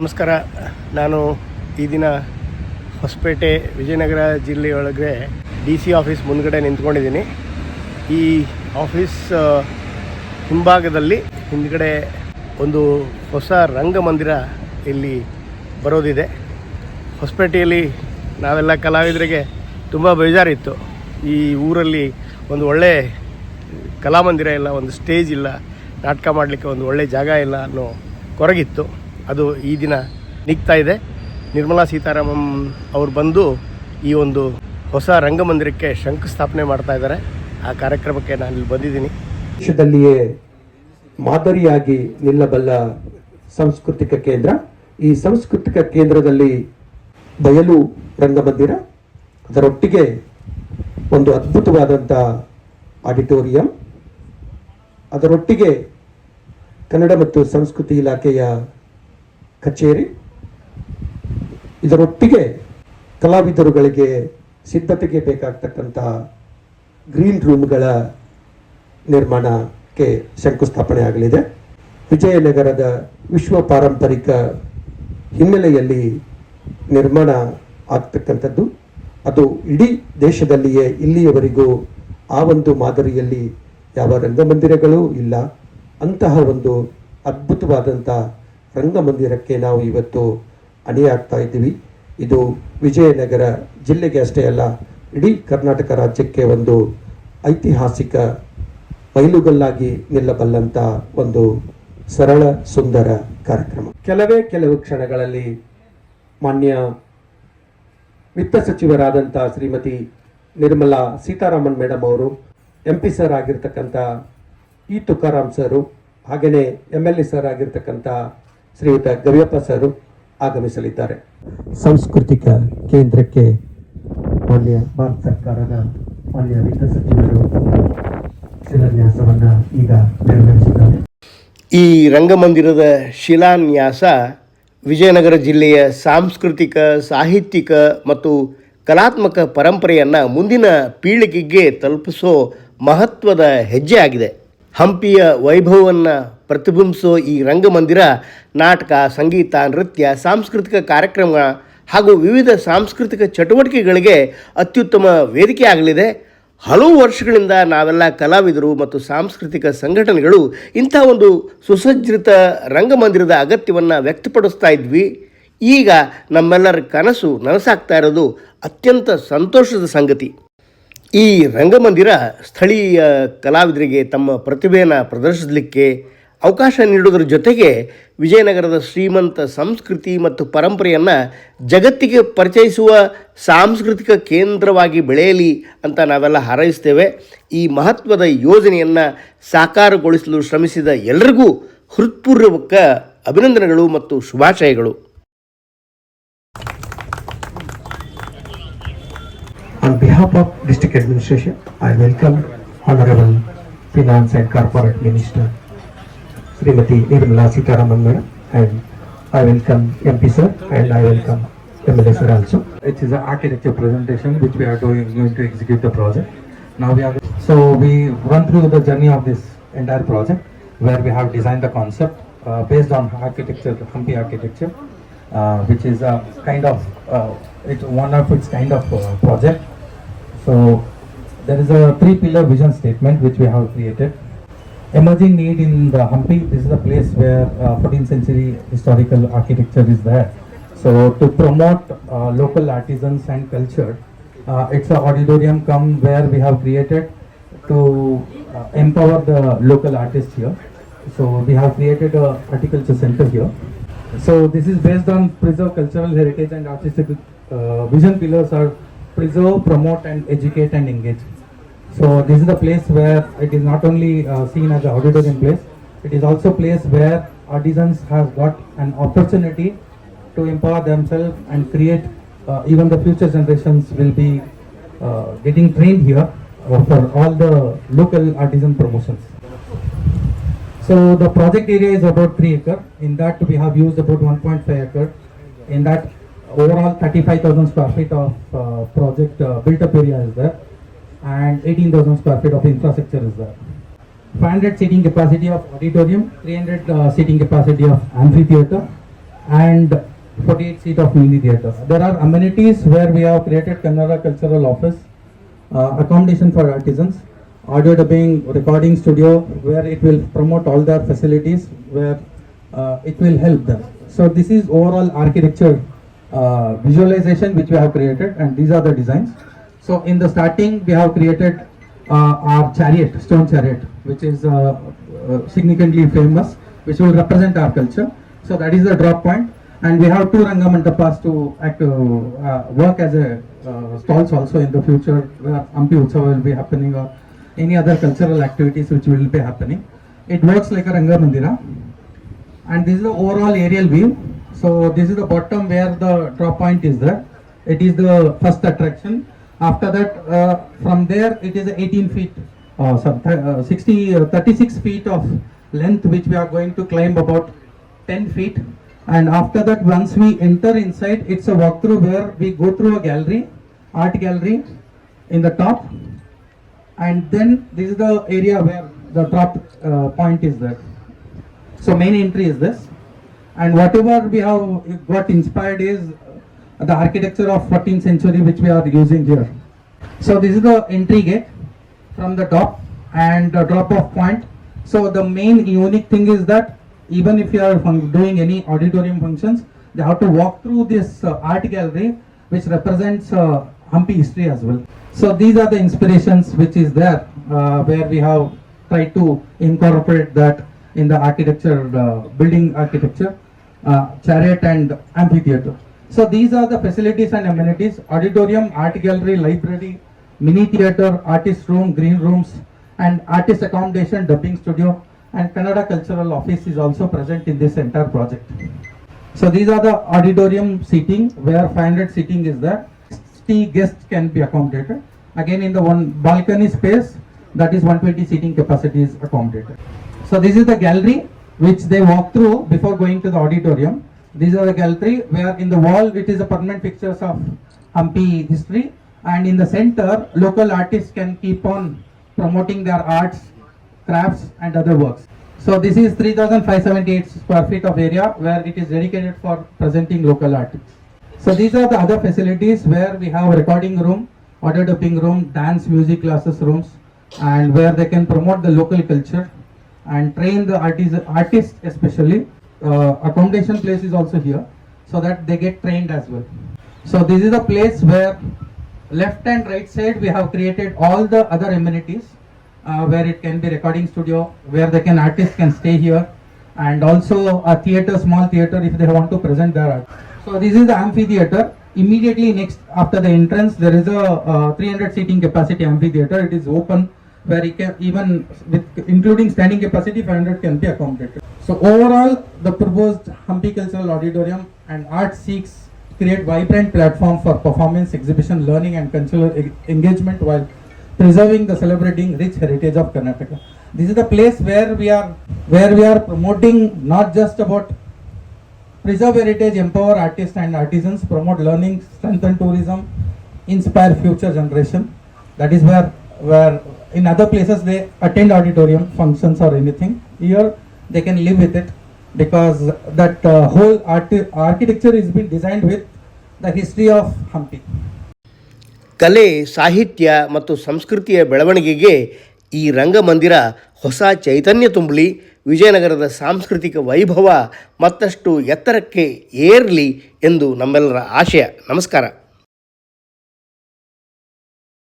ನಮಸ್ಕಾರ. ನಾನು ಈ ದಿನ ಹೊಸಪೇಟೆ ವಿಜಯನಗರ ಜಿಲ್ಲೆಯೊಳಗೆ DC ಆಫೀಸ್ ಮುಂದ್ಗಡೆ ನಿಂತ್ಕೊಂಡಿದ್ದೀನಿ. ಈ ಆಫೀಸ್ ಹಿಂಭಾಗದಲ್ಲಿ ಹಿಂದ್ಗಡೆ ಒಂದು ಹೊಸ ರಂಗಮಂದಿರ ಇಲ್ಲಿ ಬರೋದಿದೆ. ಹೊಸಪೇಟೆಯಲ್ಲಿ ನಾವೆಲ್ಲ ಕಲಾವಿದರಿಗೆ ತುಂಬ ಬೇಜಾರಿತ್ತು. ಈ ಊರಲ್ಲಿ ಒಂದು ಒಳ್ಳೆ ಕಲಾಮಂದಿರ ಇಲ್ಲ, ಒಂದು ಸ್ಟೇಜ್ ಇಲ್ಲ, ನಾಟಕ ಮಾಡಲಿಕ್ಕೆ ಒಂದು ಒಳ್ಳೆ ಜಾಗ ಇಲ್ಲ ಅನ್ನೋ ಕೊರಗಿತ್ತು. ಅದು ಈ ದಿನ ನಿಗ್ತಾ ಇದೆ. ನಿರ್ಮಲಾ ಸೀತಾರಾಮನ್ ಅವರು ಬಂದು ಈ ಒಂದು ಹೊಸ ರಂಗಮಂದಿರಕ್ಕೆ ಶಂಕುಸ್ಥಾಪನೆ ಮಾಡ್ತಾ ಇದ್ದಾರೆ. ಆ ಕಾರ್ಯಕ್ರಮಕ್ಕೆ ನಾನು ಇಲ್ಲಿ ಬಂದಿದ್ದೀನಿ. ದೇಶದಲ್ಲಿಯೇ ಮಾದರಿಯಾಗಿ ನಿಲ್ಲಬಲ್ಲ ಸಾಂಸ್ಕೃತಿಕ ಕೇಂದ್ರ. ಈ ಸಾಂಸ್ಕೃತಿಕ ಕೇಂದ್ರದಲ್ಲಿ ಬಯಲು ರಂಗಮಂದಿರ, ಅದರೊಟ್ಟಿಗೆ ಒಂದು ಅದ್ಭುತವಾದಂಥ ಆಡಿಟೋರಿಯಂ, ಅದರೊಟ್ಟಿಗೆ ಕನ್ನಡ ಮತ್ತು ಸಂಸ್ಕೃತಿ ಇಲಾಖೆಯ ಕಚೇರಿ, ಇದರೊಟ್ಟಿಗೆ ಕಲಾವಿದರುಗಳಿಗೆ ಸಿದ್ಧತೆಗೆ ಬೇಕಾಗ್ತಕ್ಕಂಥ ಗ್ರೀನ್ ರೂಮ್ಗಳ ನಿರ್ಮಾಣಕ್ಕೆ ಶಂಕುಸ್ಥಾಪನೆ ಆಗಲಿದೆ. ವಿಜಯನಗರದ ವಿಶ್ವ ಪಾರಂಪರಿಕ ಹಿನ್ನೆಲೆಯಲ್ಲಿ ನಿರ್ಮಾಣ ಆಗ್ತಕ್ಕಂಥದ್ದು. ಅದು ಇಡೀ ದೇಶದಲ್ಲಿಯೇ ಇಲ್ಲಿಯವರೆಗೂ ಆ ಒಂದು ಮಾದರಿಯಲ್ಲಿ ಯಾವ ರಂಗಮಂದಿರಗಳೂ ಇಲ್ಲ. ಅಂತಹ ಒಂದು ಅದ್ಭುತವಾದಂಥ ರಂಗಮಂದಿರಕ್ಕೆ ನಾವು ಇವತ್ತು ಅಣಿಯಾಗ್ತಾ ಇದ್ದೀವಿ. ಇದು ವಿಜಯನಗರ ಜಿಲ್ಲೆಗೆ ಅಷ್ಟೇ ಅಲ್ಲ, ಇಡೀ ಕರ್ನಾಟಕ ರಾಜ್ಯಕ್ಕೆ ಒಂದು ಐತಿಹಾಸಿಕ ಮೈಲುಗಲ್ಲಾಗಿ ನಿಲ್ಲಬಲ್ಲಂಥ ಒಂದು ಸರಳ ಸುಂದರ ಕಾರ್ಯಕ್ರಮ. ಕೆಲವು ಕ್ಷಣಗಳಲ್ಲಿ ಮಾನ್ಯ ವಿತ್ತ ಸಚಿವರಾದಂಥ ಶ್ರೀಮತಿ ನಿರ್ಮಲಾ ಸೀತಾರಾಮನ್ ಮೇಡಮ್ ಅವರು, MP ಸರ್ ಆಗಿರ್ತಕ್ಕಂಥ ತುಕಾರಾಮ್ ಸರು, ಹಾಗೆಯೇ MLA ಸರ್ ಆಗಿರ್ತಕ್ಕಂಥ ಶ್ರೀಯುತ ಗವಿಯಪ್ಪ ಸರು ಆಗಮಿಸಲಿದ್ದಾರೆ. ಸಾಂಸ್ಕೃತಿಕ ಕೇಂದ್ರಕ್ಕೆ ಮಾನ್ಯ ಭಾರತ ಸರ್ಕಾರದ ಮಾನ್ಯ ವಿತ್ತ ಸಚಿವರು ಶಿಲಾನ್ಯಾಸವನ್ನು ಈಗ ನೆರವೇರಿಸಿದ್ದಾರೆ. ಈ ರಂಗಮಂದಿರದ ಶಿಲಾನ್ಯಾಸ ವಿಜಯನಗರ ಜಿಲ್ಲೆಯ ಸಾಂಸ್ಕೃತಿಕ, ಸಾಹಿತ್ಯಿಕ ಮತ್ತು ಕಲಾತ್ಮಕ ಪರಂಪರೆಯನ್ನು ಮುಂದಿನ ಪೀಳಿಗೆಗೆ ತಲುಪಿಸೋ ಮಹತ್ವದ ಹೆಜ್ಜೆ ಆಗಿದೆ. ಹಂಪಿಯ ವೈಭವವನ್ನು ಪ್ರತಿಬಿಂಬಿಸೋ ಈ ರಂಗಮಂದಿರ ನಾಟಕ, ಸಂಗೀತ, ನೃತ್ಯ, ಸಾಂಸ್ಕೃತಿಕ ಕಾರ್ಯಕ್ರಮ ಹಾಗೂ ವಿವಿಧ ಸಾಂಸ್ಕೃತಿಕ ಚಟುವಟಿಕೆಗಳಿಗೆ ಅತ್ಯುತ್ತಮ ವೇದಿಕೆ ಆಗಲಿದೆ. ಹಲವು ವರ್ಷಗಳಿಂದ ನಾವೆಲ್ಲ ಕಲಾವಿದರು ಮತ್ತು ಸಾಂಸ್ಕೃತಿಕ ಸಂಘಟನೆಗಳು ಇಂಥ ಒಂದು ಸುಸಜ್ಜಿತ ರಂಗಮಂದಿರದ ಅಗತ್ಯವನ್ನು ವ್ಯಕ್ತಪಡಿಸ್ತಾ ಇದ್ವಿ. ಈಗ ನಮ್ಮೆಲ್ಲರ ಕನಸು ನನಸಾಗ್ತಾ ಇರೋದು ಅತ್ಯಂತ ಸಂತೋಷದ ಸಂಗತಿ. ಈ ರಂಗಮಂದಿರ ಸ್ಥಳೀಯ ಕಲಾವಿದರಿಗೆ ತಮ್ಮ ಪ್ರತಿಭೆಯನ್ನು ಪ್ರದರ್ಶಿಸಲಿಕ್ಕೆ ಅವಕಾಶ ನೀಡೋದ್ರ ಜೊತೆಗೆ ವಿಜಯನಗರದ ಶ್ರೀಮಂತ ಸಂಸ್ಕೃತಿ ಮತ್ತು ಪರಂಪರೆಯನ್ನು ಜಗತ್ತಿಗೆ ಪರಿಚಯಿಸುವ ಸಾಂಸ್ಕೃತಿಕ ಕೇಂದ್ರವಾಗಿ ಬೆಳೆಯಲಿ ಅಂತ ನಾವೆಲ್ಲ ಹಾರೈಸ್ತೇವೆ. ಈ ಮಹತ್ವದ ಯೋಜನೆಯನ್ನು ಸಾಕಾರಗೊಳಿಸಲು ಶ್ರಮಿಸಿದ ಎಲ್ಲರಿಗೂ ಹೃತ್ಪೂರ್ವಕ ಅಭಿನಂದನೆಗಳು ಮತ್ತು ಶುಭಾಶಯಗಳು. On behalf of District Administration, I welcome Honorable Finance and Corporate Minister Srimati Nirmala Sitaraman Madam, and I welcome MP Sir, and I welcome MLA Sir also. It is an architecture presentation which we are going to execute the project. Now we run through the journey of this entire project where we have designed the concept based on architecture, Hampi architecture, which is a kind of it's one of its kind of project. So there is a 3-pillar vision statement which we have created. Emerging need in the Hampi. This is a place where 14th century historical architecture is there. So to promote local artisans and culture, it's an auditorium where we have created to empower the local artists here. So we have created a horticulture center here. So this is based on preserve cultural heritage and artistic vision pillars are preserve, promote and educate and engage. So this is the place where it is not only seen as an auditorium place, it is also a place where artisans have got an opportunity to empower themselves and create, even the future generations will be getting trained here for all the local artisan promotions. So the project area is about 3 acres. In that we have used about 1.5 acres. In that overall 35,000 square feet of project built up area is there, and 18,000 square feet of infrastructure is there. 500 seating capacity of auditorium, 300 seating capacity of amphitheater, and 48 seat of mini theatre. There are amenities where we have created Kannada Cultural Office, accommodation for artisans, audio dubbing, recording studio, where it will promote all their facilities, where it will help them. So this is overall architecture visualization which we have created, and these are the designs. So in the starting we have created our chariot, stone chariot, which is significantly famous, which will represent our culture. So that is the drop point, and we have 2 Rangamandapas to work as a stalls also in the future, where Hampi Utsava will be happening, or any other cultural activities which will be happening. It works like a Ranga Mandira, and this is the overall aerial view. So this is the bottom where the drop point is there. It is the first attraction. After that, from there it is 18 feet, 36 feet of length, which we are going to climb about 10 feet. And after that, once we enter inside, it's a walkthrough where we go through a gallery, art gallery in the top. And then this is the area where the drop point is there. So main entry is this. And whatever we have got inspired is the architecture of 14th century, which we are using here. So this is the entry gate from the top and the drop off point. So the main unique thing is that even if you are doing any auditorium functions, they have to walk through this art gallery, which represents Hampi history as well. So these are the inspirations which is there, where we have tried to incorporate that in the architecture, building architecture, chariot and amphitheatre. So these are the facilities and amenities: auditorium, art gallery, library, mini theatre, artist room, green rooms, and artist accommodation, dubbing studio, and Kannada Cultural Office is also present in this entire project. So these are the auditorium seating, where 500 seating is there. 60 guests can be accommodated. Again, in the one balcony space, that is 120 seating capacity is accommodated. So this is the gallery which they walk through before going to the auditorium. These are the gallery where in the wall it is a permanent pictures of Hampi history, and in the center local artists can keep on promoting their arts, crafts and other works. So this is 3,578 square feet of area where it is dedicated for presenting local artists. So these are the other facilities where we have recording room, audio dubbing room, dance music classes rooms, and where they can promote the local culture and train the artists especially. Accommodation place is also here, so that they get trained as well. So this is the place where left and right side we have created all the other amenities, where it can be recording studio, where artists can stay here, and also a theatre, small theatre if they want to present their art. So this is the amphitheatre. Immediately next after the entrance there is a 300 seating capacity amphitheatre. It is open, where it can, even with including standing capacity, 500 can be accommodated. So overall, the proposed Hampi Cultural Auditorium and Art seeks create vibrant platform for performance, exhibition, learning and cultural engagement while preserving the celebrating rich heritage of Karnataka. This is the place where we are promoting not just about preserve heritage, empower artists and artisans, promote learning, strengthen tourism, inspire future generation. That is where in other places they attend auditorium functions or anything. Here they can live with it, because that whole architecture is been designed with the history of Hampi. ಕಲೆ, ಸಾಹಿತ್ಯ ಮತ್ತು ಸಂಸ್ಕೃತಿಯ ಬೆಳವಣಿಗೆಗೆ ಈ ರಂಗಮಂದಿರ ಹೊಸ ಚೈತನ್ಯ ತುಂಬಲಿ, ವಿಜಯನಗರದ ಸಾಂಸ್ಕೃತಿಕ ವೈಭವ ಮತ್ತಷ್ಟು ಎತ್ತರಕ್ಕೆ ಏರಲಿ ಎಂದು ನಮ್ಮೆಲ್ಲರ ಆಶಯ. ನಮಸ್ಕಾರ.